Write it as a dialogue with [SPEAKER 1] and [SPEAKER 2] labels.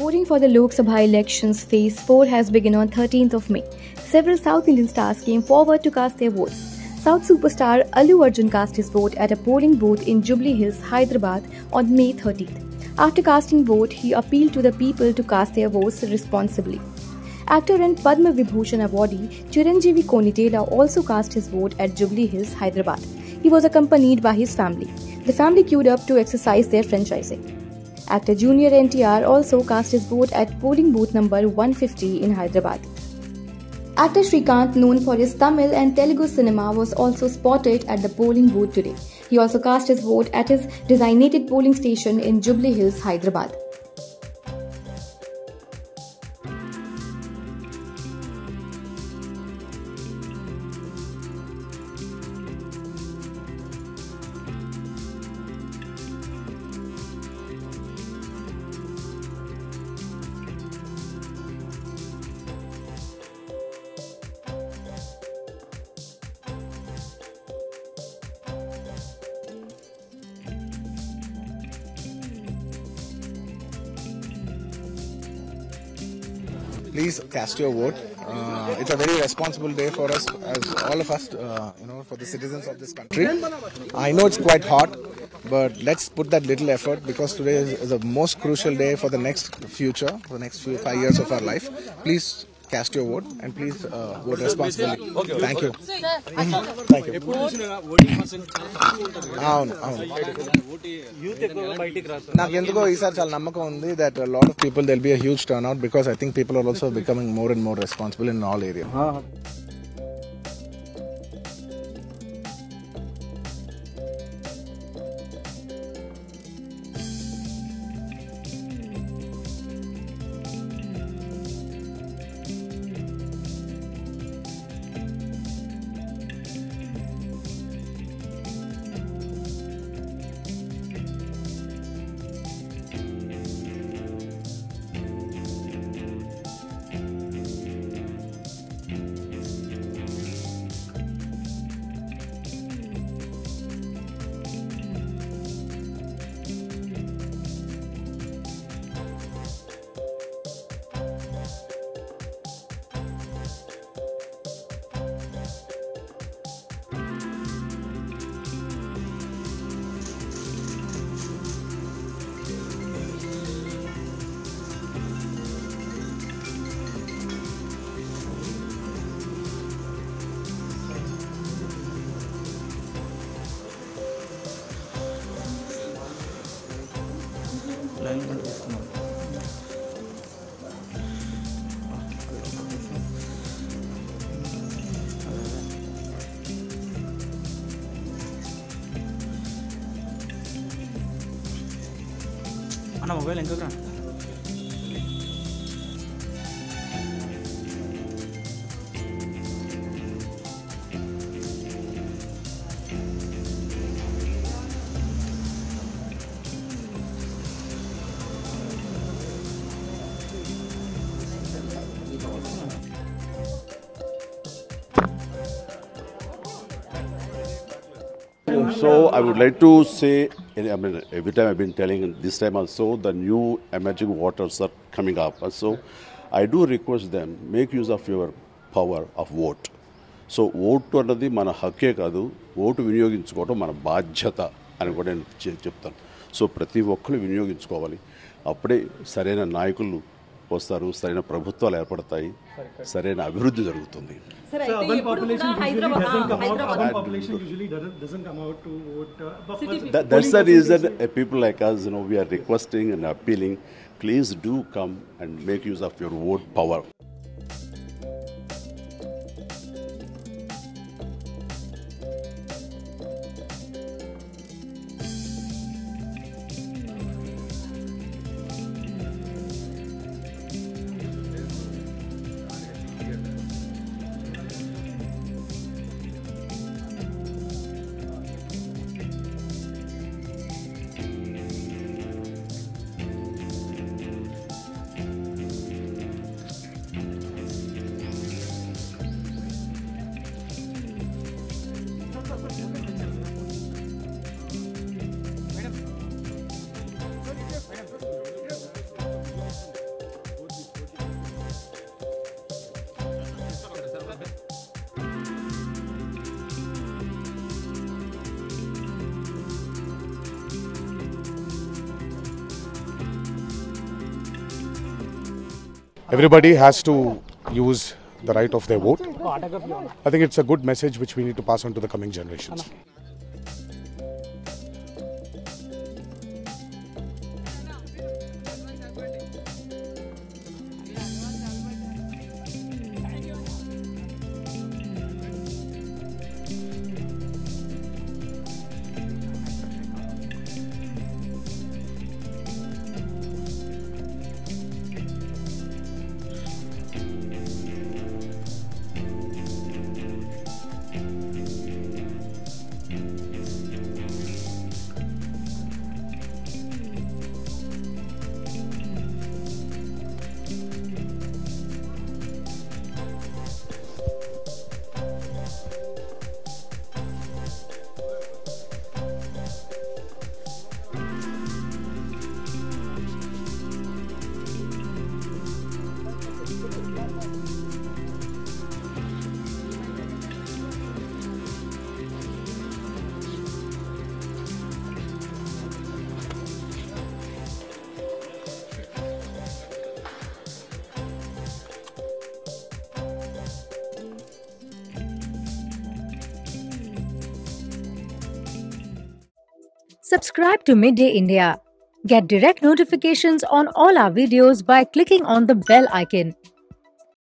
[SPEAKER 1] Voting for the Lok Sabha elections phase 4 has begun on 13th of May. Several South Indian stars came forward to cast their votes. South superstar Allu Arjun cast his vote at a polling booth in Jubilee Hills, Hyderabad on May 13th. After casting vote, he appealed to the people to cast their votes responsibly. Actor and Padma Vibhushan awardee Chiranjeevi Konitela also cast his vote at Jubilee Hills, Hyderabad. He was accompanied by his family. The family queued up to exercise their franchising. Actor Junior NTR also cast his vote at polling booth number 150 in Hyderabad. Actor Srikanth, known for his Tamil and Telugu cinema, was also spotted at the polling booth today. He also cast his vote at his designated polling station in Jubilee Hills, Hyderabad.
[SPEAKER 2] Please cast your vote. It's a very responsible day for us, as all of us, for the citizens of this country. I know it's quite hot, but let's put that little effort, because today is the most crucial day for the next future, for the next 5 years of our life. Please cast your vote and please vote responsibly. Thank you. Thank you. నాకు ఎందుకో ఈసారి చాలా నమ్మకం ఉంది that a lot of people, there'll be a huge turnout, because I think people are also becoming more and more responsible in all areas.
[SPEAKER 3] అన్న mobile ఇంకా రా
[SPEAKER 4] So I would like to say, I mean, every time I've been telling, and this time also, the new emerging waters are coming up. And so I do request them, make use of your power of vote. So vote అన్నది మన హక్కే కాదు, vote వినియోగించుకోవడం మన బాధ్యత అని కూడా నేను చెప్తాను. So ప్రతి ఒక్కరు వినియోగించుకోవాలి. అప్పుడే సరైన నాయకులు వస్తారు, సరైన ప్రభుత్వాలు ఏర్పడతాయి, సరైన అభివృద్ధి జరుగుతుంది. That's the reason people like us, we are requesting and appealing, please do come and make use of your vote power.
[SPEAKER 3] everybody has to use the right of their vote. I think it's a good message which we need to pass on to the coming generations.
[SPEAKER 5] Subscribe to Midday India. Get direct notifications on all our videos by clicking on the bell icon.